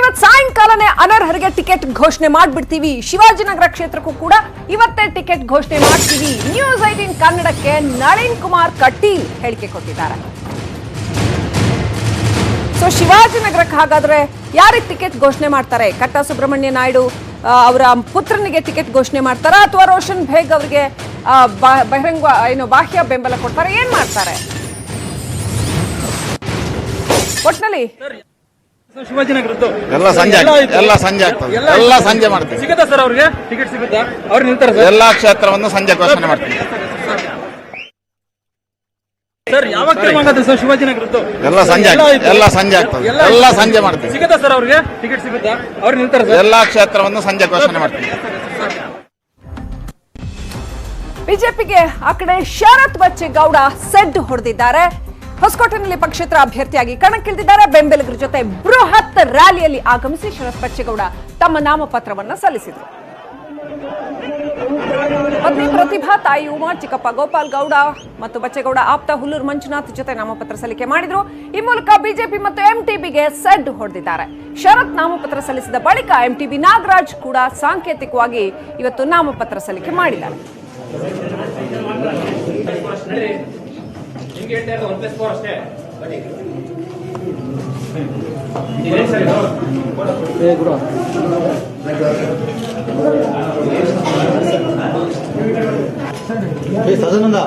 ಇವತ್ತು ಸಾಯಂಕಾಲನೇ ಅನರ್ಹರಿಗೆ ಟಿಕೆಟ್ ಘೋಷಣೆ ಮಾಡ್ಬಿಡ್ತೀವಿ. ಶಿವಾಜಿನಗರ ಕ್ಷೇತ್ರಕ್ಕೂ ಕೂಡ ಇವತ್ತೇ ಟಿಕೆಟ್ ಘೋಷಣೆ ಮಾಡ್ತೀವಿ. ನ್ಯೂಸ್ 18 ಕನ್ನಡಕ್ಕೆ ನಳಿನ್ ಕುಮಾರ್ ಕಟೀಲ್ ಹೇಳಿಕೆ ಕೊಟ್ಟಿದ್ದಾರೆ. ಸೊ ಶಿವಾಜಿನಗರಕ್ಕೆ ಹಾಗಾದ್ರೆ ಯಾರಿಗೆ ಟಿಕೆಟ್ ಘೋಷಣೆ ಮಾಡ್ತಾರೆ? ಕಟ್ಟಾ ಸುಬ್ರಹ್ಮಣ್ಯ ನಾಯ್ಡು ಅವರ ಪುತ್ರನಿಗೆ ಟಿಕೆಟ್ ಘೋಷಣೆ ಮಾಡ್ತಾರಾ ಅಥವಾ ರೋಷನ್ ಬೇಗ್ ಅವರಿಗೆ ಬಹಿರಂಗ ಬಾಹ್ಯ ಬೆಂಬಲ ಕೊಡ್ತಾರೆ? ಏನ್ ಮಾಡ್ತಾರೆ ಒಟ್ನಲ್ಲಿ? ಶಿವಾಜಿನಗರದ್ದು ಎಲ್ಲ ಸಂಜೆ ಮಾಡ್ತೀವಿ. ಸಿಗುತ್ತಾ ಸರ್ ಅವ್ರಿಗೆ ಟಿಕೆಟ್? ಸಿಗುತ್ತಾ? ಅವ್ರು ನಿಲ್ತಾರೆ ಸರ್. ಎಲ್ಲಾ ಕ್ಷೇತ್ರವನ್ನು ಸಂಜೆ ಘೋಷಣೆ ಮಾಡ್ತೀವಿ ಸರ್. ಯಾವಾಗ ಆಗುತ್ತೆ ಸರ್ ಶಿವಾಜಿನಗರದ್ದು? ಎಲ್ಲ ಸಂಜೆ ಆಗ್ತದೆ. ಎಲ್ಲ ಸಂಜೆ ಮಾಡ್ತೀವಿ. ಸಿಗುತ್ತಾ ಸರ್ ಅವ್ರಿಗೆ ಟಿಕೆಟ್? ಸಿಗುತ್ತಾ? ಅವ್ರು ನಿಲ್ತಾರೆ ಸರ್. ಎಲ್ಲಾ ಕ್ಷೇತ್ರವನ್ನು ಸಂಜೆ ಘೋಷಣೆ ಮಾಡ್ತೀವಿ. ಬಿಜೆಪಿಗೆ ಆ ಕಡೆ ಶರತ್ ಬಚ್ಚೇಗೌಡ ಸೆಡ್ ಹೊಡೆದಿದ್ದಾರೆ. ಹೊಸಕೋಟೆನಲ್ಲಿ ಪಕ್ಷೇತರ ಅಭ್ಯರ್ಥಿಯಾಗಿ ಕಣಕ್ಕಿಳಿದಿದ್ದಾರೆ. ಬೆಂಬಲಿಗರ ಜೊತೆ ಬೃಹತ್ ರ್ಯಾಲಿಯಲ್ಲಿ ಆಗಮಿಸಿ ಶರತ್ ಬಚ್ಚೇಗೌಡ ತಮ್ಮ ನಾಮಪತ್ರವನ್ನ ಸಲ್ಲಿಸಿದರು. ಪತ್ನಿ ಪ್ರತಿಭಾ, ತಾಯಿ ಉಮಾ, ಚಿಕ್ಕಪ್ಪ ಗೋಪಾಲ್ ಗೌಡ ಮತ್ತು ಬಚ್ಚೇಗೌಡ ಆಪ್ತ ಹುಲ್ಲೂರು ಮಂಜುನಾಥ್ ಜೊತೆ ನಾಮಪತ್ರ ಸಲ್ಲಿಕೆ ಮಾಡಿದ್ರು. ಈ ಮೂಲಕ ಬಿಜೆಪಿ ಮತ್ತು ಎಂಟಿಬಿಗೆ ಸೆಡ್ ಹೊಡೆದಿದ್ದಾರೆ. ಶರತ್ ನಾಮಪತ್ರ ಸಲ್ಲಿಸಿದ ಬಳಿಕ ಎಂಟಿಬಿ ನಾಗರಾಜ್ ಕೂಡ ಸಾಂಕೇತಿಕವಾಗಿ ಇವತ್ತು ನಾಮಪತ್ರ ಸಲ್ಲಿಕೆ ಮಾಡಿದ್ದಾರೆ. ಸದಾನಂದ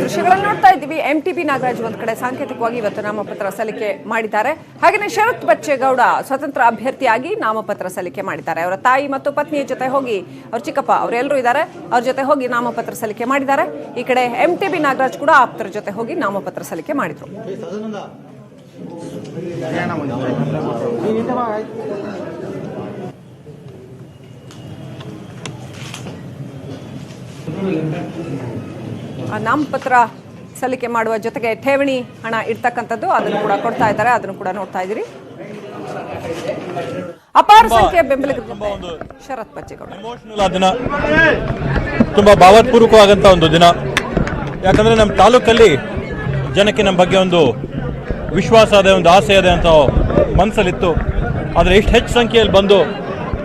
ದೃಶ್ಯಗಳನ್ನು ನೋಡ್ತಾ ಇದ್ದೀವಿ. ಎಂಟಿಬಿ ನಾಗರಾಜ್ ಒಂದ್ ಕಡೆ ಸಾಂಕೇತಿಕವಾಗಿ ಇವತ್ತು ನಾಮಪತ್ರ ಸಲ್ಲಿಕೆ ಮಾಡಿದ್ದಾರೆ. ಹಾಗೆಯೇ ಶರತ್ ಬಚ್ಚೇಗೌಡ ಸ್ವತಂತ್ರ ಅಭ್ಯರ್ಥಿಯಾಗಿ ನಾಮಪತ್ರ ಸಲ್ಲಿಕೆ ಮಾಡಿದ್ದಾರೆ. ಅವರ ತಾಯಿ ಮತ್ತು ಪತ್ನಿಯ ಜೊತೆ ಹೋಗಿ, ಅವ್ರ ಚಿಕ್ಕಪ್ಪ ಅವರೆಲ್ಲರೂ ಇದ್ದಾರೆ, ಅವ್ರ ಜೊತೆ ಹೋಗಿ ನಾಮಪತ್ರ ಸಲ್ಲಿಕೆ ಮಾಡಿದ್ದಾರೆ. ಈ ಕಡೆ ಎಂಟಿಬಿ ನಾಗರಾಜ್ ಕೂಡ ಆಪ್ತರ ಜೊತೆ ಹೋಗಿ ನಾಮಪತ್ರ ಸಲ್ಲಿಕೆ ಮಾಡಿದ್ರು. ನಾಮಪತ್ರ ಸಲ್ಲಿಕೆ ಮಾಡುವ ಜೊತೆಗೆ ಠೇವಣಿ ಹಣ ಇಡ್ತಕ್ಕಂಥದ್ದು ಅದನ್ನು ಕೂಡ ಕೊಡ್ತಾ ಇದ್ದಾರೆ. ಅದನ್ನು ಕೂಡ ನೋಡ್ತಾ ಇದ್ದೀರಿ. ಅಪಾರ ಸಂಖ್ಯೆಯ ಬೆಂಬಲಿಗರು ಶರತ್ ಬಚ್ಚೇಗೌಡ. ದಿನ ತುಂಬಾ ಭಾವಪೂರ್ವಕವಾದಂತ ಒಂದು ದಿನ. ಯಾಕಂದ್ರೆ ನಮ್ಮ ತಾಲೂಕಲ್ಲಿ ಜನಕ್ಕೆ ನಮ್ಮ ಬಗ್ಗೆ ಒಂದು ವಿಶ್ವಾಸ ಇದೆ, ಒಂದು ಆಸೆ ಇದೆ ಅಂತ ಮನಸ್ಸಲ್ಲಿತ್ತು. ಆದರೆ ಇಷ್ಟು ಹೆಚ್ಚು ಸಂಖ್ಯೆಯಲ್ಲಿ ಬಂದು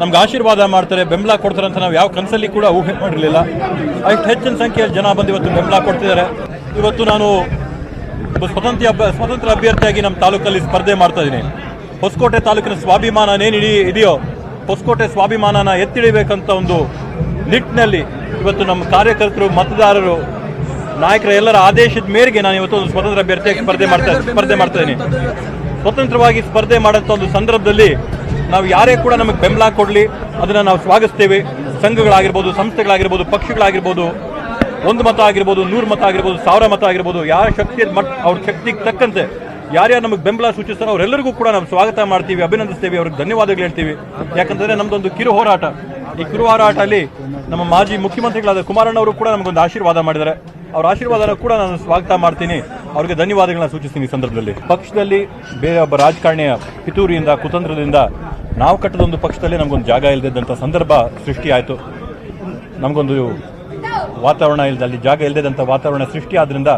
ನಮ್ಗೆ ಆಶೀರ್ವಾದ ಮಾಡ್ತಾರೆ, ಬೆಂಬಲ ಕೊಡ್ತಾರೆ ಅಂತ ನಾವು ಯಾವ ಕನಸಲ್ಲಿ ಕೂಡ ಊಹೆ ಮಾಡಿರಲಿಲ್ಲ. ಅಷ್ಟು ಹೆಚ್ಚಿನ ಸಂಖ್ಯೆಯಲ್ಲಿ ಜನ ಬಂದು ಇವತ್ತು ಬೆಂಬಲ ಕೊಡ್ತಿದ್ದಾರೆ. ಇವತ್ತು ನಾನು ಸ್ವತಂತ್ರ ಅಭ್ಯರ್ಥಿಯಾಗಿ ನಮ್ಮ ತಾಲೂಕಲ್ಲಿ ಸ್ಪರ್ಧೆ ಮಾಡ್ತಾ ಇದ್ದೀನಿ. ಹೊಸಕೋಟೆ ತಾಲೂಕಿನ ಸ್ವಾಭಿಮಾನ ಏನೇನು ಇದೆಯೋ, ಹೊಸಕೋಟೆ ಸ್ವಾಭಿಮಾನನ ಎತ್ತಿಡಿಬೇಕಂತ ಒಂದು ನಿಟ್ಟಿನಲ್ಲಿ ಇವತ್ತು ನಮ್ಮ ಕಾರ್ಯಕರ್ತರು, ಮತದಾರರು, ನಾಯಕರ ಎಲ್ಲರ ಆದೇಶದ ಮೇರೆಗೆ ನಾನು ಇವತ್ತು ಒಂದು ಸ್ವತಂತ್ರ ಅಭ್ಯರ್ಥಿಯಾಗಿ ಸ್ಪರ್ಧೆ ಮಾಡ್ತಾ ಇದ್ದೀನಿ. ಸ್ವತಂತ್ರವಾಗಿ ಸ್ಪರ್ಧೆ ಮಾಡೋಂಥ ಒಂದು ಸಂದರ್ಭದಲ್ಲಿ ನಾವು ಯಾರೇ ಕೂಡ ನಮಗೆ ಬೆಂಬಲ ಕೊಡಲಿ ಅದನ್ನು ನಾವು ಸ್ವಾಗತಿಸ್ತೇವೆ. ಸಂಘಗಳಾಗಿರ್ಬೋದು, ಸಂಸ್ಥೆಗಳಾಗಿರ್ಬೋದು, ಪಕ್ಷಗಳಾಗಿರ್ಬೋದು, 1 ಮತ ಆಗಿರ್ಬೋದು, 100 ಮತ ಆಗಿರ್ಬೋದು, 1000 ಮತ ಆಗಿರ್ಬೋದು, ಯಾರ ಅವ್ರ ಶಕ್ತಿಗೆ ತಕ್ಕಂತೆ ಯಾರ್ಯಾರು ನಮಗೆ ಬೆಂಬಲ ಸೂಚಿಸ್ತಾರೋ ಅವರೆಲ್ಲರಿಗೂ ಕೂಡ ನಾವು ಸ್ವಾಗತ ಮಾಡ್ತೀವಿ, ಅಭಿನಂದಿಸ್ತೀವಿ, ಅವ್ರಿಗೆ ಧನ್ಯವಾದಗಳು ಹೇಳ್ತೀವಿ. ಯಾಕಂತಂದ್ರೆ ನಮ್ದೊಂದು ಕಿರು ಹೋರಾಟ. ಈ ಕಿರು ಹೋರಾಟದಲ್ಲಿ ನಮ್ಮ ಮಾಜಿ ಮುಖ್ಯಮಂತ್ರಿಗಳಾದ ಕುಮಾರಣ್ಣವರು ಕೂಡ ನಮಗೊಂದು ಆಶೀರ್ವಾದ ಮಾಡಿದ್ದಾರೆ. ಅವ್ರ ಆಶೀರ್ವಾದನ ಕೂಡ ನಾನು ಸ್ವಾಗತ ಮಾಡ್ತೀನಿ, ಅವ್ರಿಗೆ ಧನ್ಯವಾದಗಳನ್ನ ಸೂಚಿಸ್ತೀನಿ. ಈ ಸಂದರ್ಭದಲ್ಲಿ ಪಕ್ಷದಲ್ಲಿ ಬೇರೆ ಒಬ್ಬ ರಾಜಕಾರಣಿಯ ಪಿತೂರಿಯಿಂದ, ಕುತಂತ್ರದಿಂದ ನಾವು ಕಟ್ಟದೊಂದು ಪಕ್ಷದಲ್ಲಿ ನಮಗೊಂದು ಜಾಗ ಇಲ್ಲದಂಥ ಸಂದರ್ಭ ಸೃಷ್ಟಿ ಆಯಿತು. ನಮಗೊಂದು ವಾತಾವರಣ ಅಲ್ಲಿ ಜಾಗ ಇಲ್ಲದಂಥ ವಾತಾವರಣ ಸೃಷ್ಟಿ ಆದ್ರಿಂದ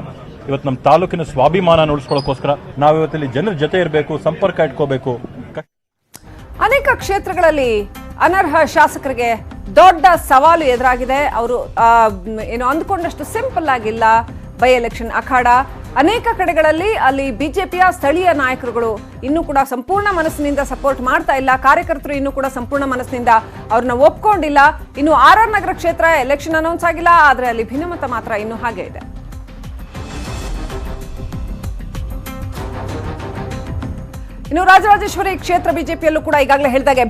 ಇವತ್ತು ನಮ್ಮ ತಾಲೂಕಿನ ಸ್ವಾಭಿಮಾನ ಉಳಿಸ್ಕೊಳ್ಳೋಕ್ಕೋಸ್ಕರ ನಾವು ಇವತ್ತಲ್ಲಿ ಜನರ ಜೊತೆ ಇರಬೇಕು, ಸಂಪರ್ಕ ಇಟ್ಕೋಬೇಕು. ಅನೇಕ ಕ್ಷೇತ್ರಗಳಲ್ಲಿ ಅನರ್ಹ ಶಾಸಕರಿಗೆ ದೊಡ್ಡ ಸವಾಲು ಎದುರಾಗಿದೆ. ಅವರು ಏನು ಅಂದ್ಕೊಂಡಷ್ಟು ಸಿಂಪಲ್ ಆಗಿಲ್ಲ. ಬೈ ಎಲೆಕ್ಷನ್ ಅಖಾಡ ಅನೇಕ ಕಡೆಗಳಲ್ಲಿ ಅಲ್ಲಿ ಬಿಜೆಪಿಯ ಸ್ಥಳೀಯ ನಾಯಕರುಗಳು ಇನ್ನೂ ಕೂಡ ಸಂಪೂರ್ಣ ಮನಸ್ಸಿನಿಂದ ಸಪೋರ್ಟ್ ಮಾಡ್ತಾ ಇಲ್ಲ. ಕಾರ್ಯಕರ್ತರು ಇನ್ನೂ ಕೂಡ ಸಂಪೂರ್ಣ ಮನಸ್ಸಿನಿಂದ ಅವ್ರನ್ನ ಒಪ್ಕೊಂಡಿಲ್ಲ. ಇನ್ನು RR ನಗರ ಕ್ಷೇತ್ರ ಎಲೆಕ್ಷನ್ ಅನೌನ್ಸ್ ಆಗಿಲ್ಲ, ಆದ್ರೆ ಅಲ್ಲಿ ಭಿನ್ನಮತ ಮಾತ್ರ ಇನ್ನೂ ಹಾಗೆ ಇದೆ. ಇನ್ನು ರಾಜರಾಜೇಶ್ವರಿ ಕ್ಷೇತ್ರ ಬಿಜೆಪಿಯಲ್ಲೂ ಕೂಡ ಈಗಾಗಲೇ ಹೇಳಿದಾಗೆ